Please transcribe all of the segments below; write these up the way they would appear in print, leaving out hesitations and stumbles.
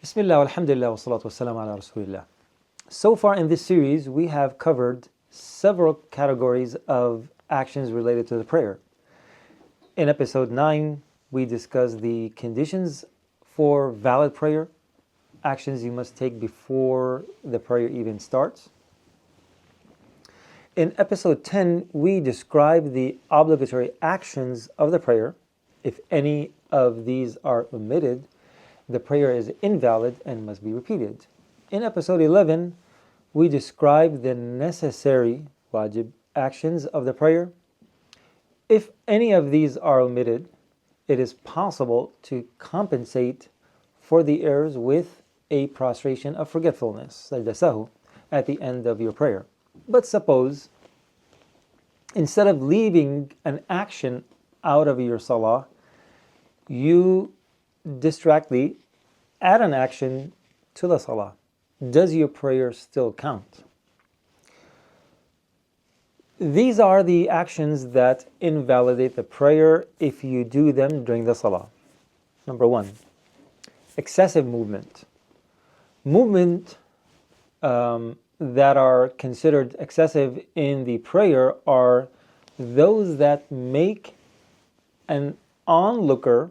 Bismillah, alhamdulillah, wa salatu wassalamu ala rasulillah. So far in this series, we have covered several categories of actions related to the prayer. In episode 9, we discussed the conditions for valid prayer, actions you must take before the prayer even starts. In episode 10, we described the obligatory actions of the prayer. If any of these are omitted, the prayer is invalid and must be repeated. In episode 11, we described the necessary wajib actions of the prayer. If any of these are omitted, it is possible to compensate for the errors with a prostration of forgetfulness, sajda sahu, at the end of your prayer. But suppose, instead of leaving an action out of your salah, you distractly add an action to the salah. Does your prayer still count? These are the actions that invalidate the prayer if you do them during the salah. Number 1, excessive movement. Movement that are considered excessive in the prayer are those that make an onlooker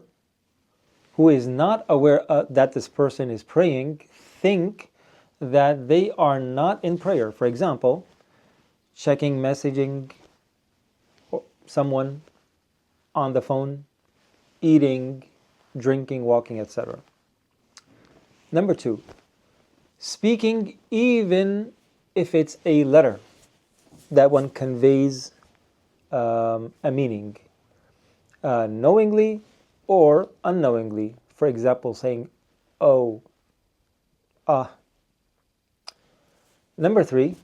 who is not aware that this person is praying think that they are not in prayer. For example, checking, messaging someone on the phone, eating, drinking, walking, etc. Number 2, speaking even if it's a letter that one conveys a meaning, knowingly or unknowingly. For example, saying, oh, ah. Number 3,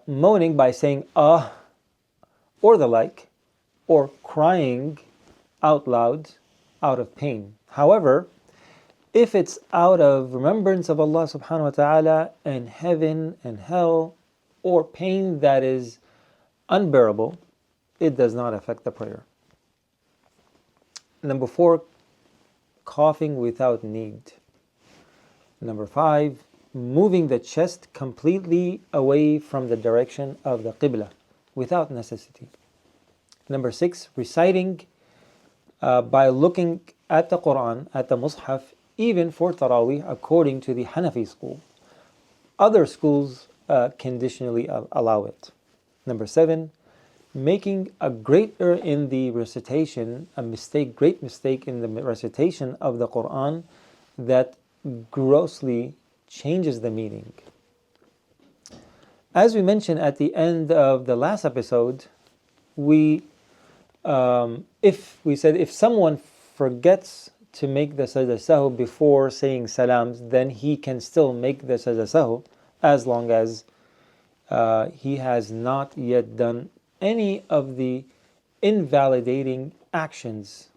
moaning by saying ah or the like, or crying out loud out of pain. However, if it's out of remembrance of Allah subhanahu wa ta'ala and heaven and hell, or pain that is unbearable, it does not affect the prayer. Number 4, coughing without need. Number 5, moving the chest completely away from the direction of the qibla without necessity. Number 6, reciting by looking at the Quran, at the Mus'haf, even for Taraweeh, according to the Hanafi school. Other schools conditionally allow it. Number 7, making a great error in the recitation, great mistake in the recitation of the Quran that grossly changes the meaning. As we mentioned at the end of the last episode, if someone forgets to make the sajda sahu before saying salams, then he can still make the sajda sahu as long as he has not yet done any of the invalidating actions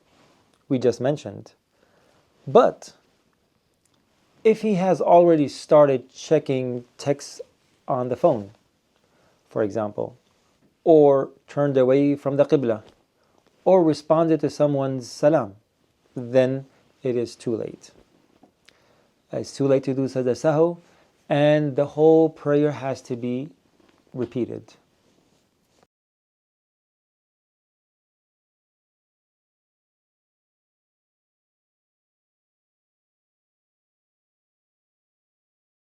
we just mentioned. But if he has already started checking texts on the phone, for example, or turned away from the qibla, or responded to someone's salam, then it is too late. It's too late to do sajda sahu, and the whole prayer has to be repeated.